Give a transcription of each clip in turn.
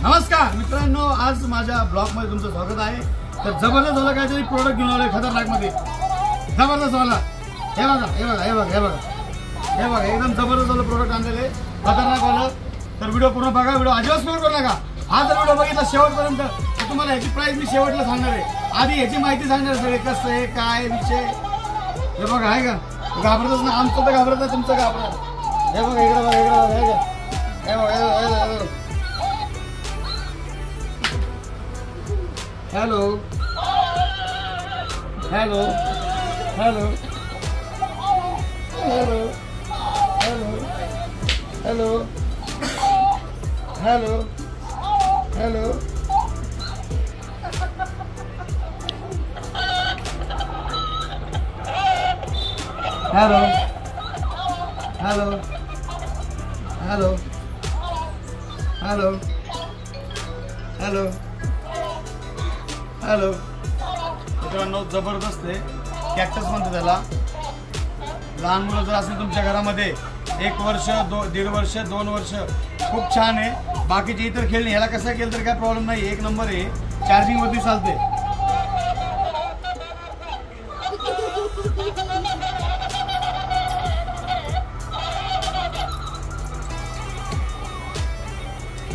नमस्कार मित्रांनो, आज माझ्या ब्लॉग मध्ये तुमचं स्वागत आहे। तर जबरदस्त वाला काहीतरी प्रोडक्ट घेऊन आलोय खतरनाक मध्ये, जबरदस्त वाला। हे बघा हे बघा हे बघा हे बघा हे बघा, एकदम जबरदस्त वाला प्रोडक्ट आणलेले खतरनाक वाला। तर व्हिडिओ पूर्ण बघा, व्हिडिओ अजिबात स्किप करू नका। हा जर व्हिडिओ बघितला शेवटपर्यंत तर तुम्हाला याची प्राइस मी शेवटला सांगणार आहे। आधी याची माहिती सांगणार सगळे, कसं आहे काय विषय। हे बघा आहे का, घाबरतच ना, आमचं तर घाबरत नाही, तुमचं घाबरत। हे बघा इकडे बघा, इकडे बघा, हे बघा। Hello hello hello hello hello hello hello hello hello hello hello hello hello hello मित्रांनो, जबरदस्त आहे। कॅक्टस म्हणते त्याला। लहान मुलं जर असेल तुमच्या घरामध्ये 1 वर्ष 1.5 वर्ष 2 वर्ष, खूप छान आहे। बाकीचे इतर खेळणे ह्याला कसं केलं तर काय प्रॉब्लेम नाही, 1 नंबर आहे। चार्जिंग वरती चालते।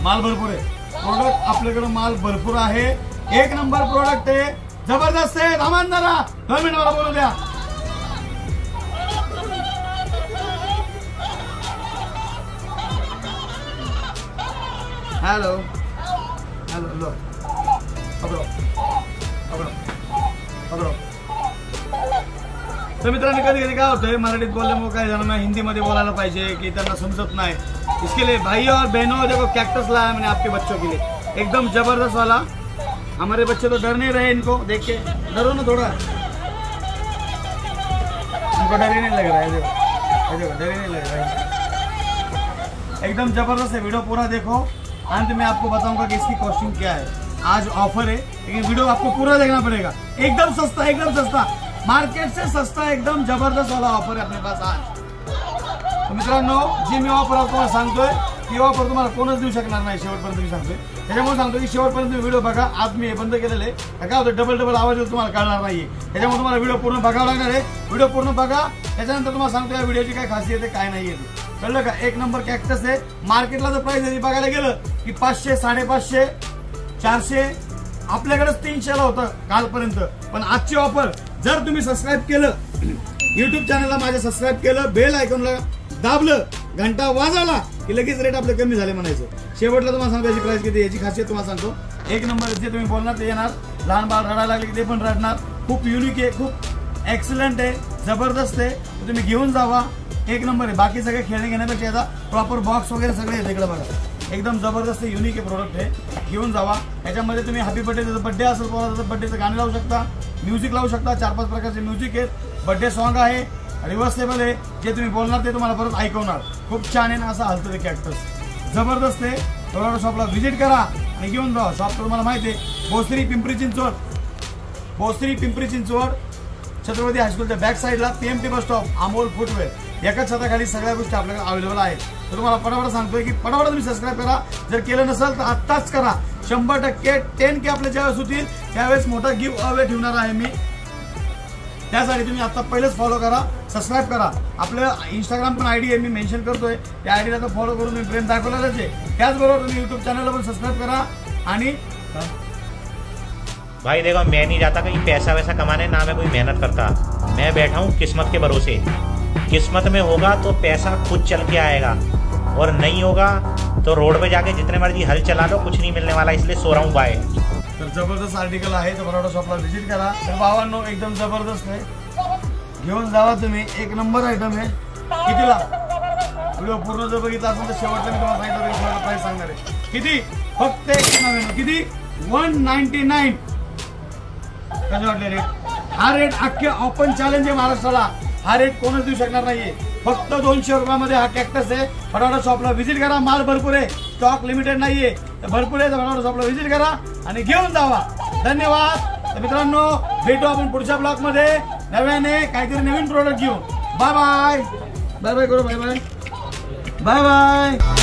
माल भरपूर आहे, प्रोडक्ट आपल्याकडे माल भरपूर आहे। 1 नंबर प्रोडक्ट आहे, जबरदस्त आहे। थांबा जरा 2 मिनिट मला बोलू द्या। हॅलो हॅलो लो पकडो पकडो पकडो। तर मित्रांनो, कधी कधी काय होतंय, मराठीत बोलल्यामुळे काय जणांना हिंदीमध्ये बोलायला पाहिजे की त्यांना समजत नाही। इसके लिए भाई और बहनों, देखो कैक्टस लाया मैंने आपके बच्चों के लिए, एकदम जबरदस्त वाला। हमारे बच्चे तो डर नहीं रहे, इनको देख के डरो ना थोड़ा, उनको डर ही नहीं लग रहा है। देखो डर ही नहीं लग रहा है, एकदम जबरदस्त है। वीडियो पूरा देखो, अंत में आपको बताऊंगा कि इसकी कॉस्टिंग क्या है। आज ऑफर है, लेकिन वीडियो आपको पूरा देखना पड़ेगा। एकदम सस्ता, एकदम सस्ता, मार्केट से सस्ता, एकदम जबरदस्त वाला ऑफर है अपने पास आज। तो मित्रांनो, जी मी ऑफर तुम्हाला सांगतोय ती ऑफर तुम्हाला कोणच देऊ शकणार नाही शेवटपर्यंत मी सांगतोय। त्याच्यामुळे सांगतो की शेवटपर्यंत व्हिडिओ बघा। आज मी हे बंद केलेले आहे, काय होतं डबल आवाज तुम्हाला कळणार नाहीये, त्याच्यामुळे तुम्हाला व्हिडिओ पूर्ण बघावं लागणार आहे। व्हिडिओ पूर्ण बघा, त्याच्यानंतर तुम्हाला सांगतो या व्हिडिओची काय खासियत आहे काय नाही आहे, कळलं का। 1 नंबर कॅक्टस आहे। मार्केटला जर प्राइस बघायला गेलं की 500 550 400, आपल्याकडेच 300 ला होतं कालपर्यंत। पण आजची ऑफर, जर तुम्ही सबस्क्राईब केलं, युट्यूब चॅनलला माझ्या सबस्क्राईब केलं, बेल आयकॉनला दाबलं, घंटा वाजवला की लगेच रेट आपले कमी झाले म्हणायचं। शेवटला तुम्हाला सांगतो याची प्राइस किती, याची खासियत तुम्हाला सांगतो। 1 नंबर जे तुम्ही बोलणार ते येणार, लहान बाळ रडायला लागले की ते पण रडणार। खूप युनिक आहे, खूप एक्सलंट आहे, जबरदस्त आहे। तुम्ही घेऊन जावा, 1 नंबर आहे। बाकी सगळे खेळणे घेण्यापेक्षा याचा प्रॉपर बॉक्स वगैरे सगळे आहे तिकडे बघा, एकदम जबरदस्त युनिक आहे प्रोडक्ट आहे, घेऊन जावा। याच्यामध्ये तुम्ही हॅपी बर्थडे असेल कोणाचं बर्थडेचं गाणं लावू शकता, म्युझिक लावू शकता। 4-5 प्रकारचे म्युझिक आहेत, बर्थडे सॉन्ग आहे, रिव्हर्सेबल आहे। जे तुम्ही बोलणार ते तुम्हाला परत ऐकवणार। खूप छान आहे ना, असं हलतं ते कॅक्टस, जबरदस्त आहे। टोरॉटो शॉपला व्हिजिट करा आणि घेऊन जा। शॉप तुम्हाला माहिती आहे, भोसरी पिंपरी चिंचवड, भोसरी पिंपरी चिंचवड, छत्रपती हायस्कूलच्या बॅक साईडला PMT bus stop, Amol footwear, एकाच छताखाली सगळ्या गोष्टी आपल्याकडे अवेलेबल आहेत। तर तुम्हाला पटापट सांगतोय की पटापट तुम्ही सबस्क्राईब करा, जर केलं नसेल तर आत्ताच करा। 100% 10K आपले ज्यावेळेस होतील त्यावेळेस मोठा गिव्ह अवे ठेवणार आहे मी, त्यासाठी तुम्ही आता पहिलेच फॉलो करा, सबस्क्राईब करा। आपलं इंस्टाग्राम पण आयडी आहे, मी मेन्शन करतोय, त्या आयडीला तर फॉलो करून तुम्ही प्रेम दाखवलेलंच आहे। त्याचबरोबर तुम्ही यूट्यूब चॅनलला पण सबस्क्राईब करा। आणि भाई देखो, मैं नहीं जाता कहीं पैसा वैसा कमाने, ना मैं कोई मेहनत करता। मैं बैठा हूँ किस्मत के भरोसे। किस्मत में होगा तो पैसा खुद चल के आएगा, और नहीं होगा तो रोड पे जाके जितने मर्जी हल चला लो, कुछ नहीं मिलने वाला। इसलिए सो रहा हूँ, बाय। तर जबरदस्त आर्टिकल आहे, तर टोरॉटो शॉपला व्हिजिट करा। तर भावांनो, एकदम जबरदस्त आहे, घेऊन जावा तुम्ही। 1 नंबर आयटम आहे। कितीला व्हिडिओ पूर्ण जर बघितला असेल तर शेवटला मी तुम्हाला सांगितलं प्राइस सांगणार आहे। किती, फक्त 199, किती 199। कसे वाटले रेट? हा रेट अख्खे ओपन चॅलेंज आहे महाराष्ट्राला, हा रेट कोणच देऊ शकणार नाहीये। फक्त 200 रुपयामध्ये हा कॅक्टस आहे। टोरॉटो शॉपला व्हिजिट करा, माल भरपूर आहे, स्टॉक लिमिटेड नाहीये, भरपूर आहे। टोरॉटो शॉपला व्हिजिट करा आणि घेऊन जावा। धन्यवाद। तर मित्रांनो, भेटू आपण पुढच्या ब्लॉग मध्ये नव्याने काहीतरी नवीन प्रोडक्ट घेऊन। बाय बाय बाय बाय करू, बाय बाय बाय बाय।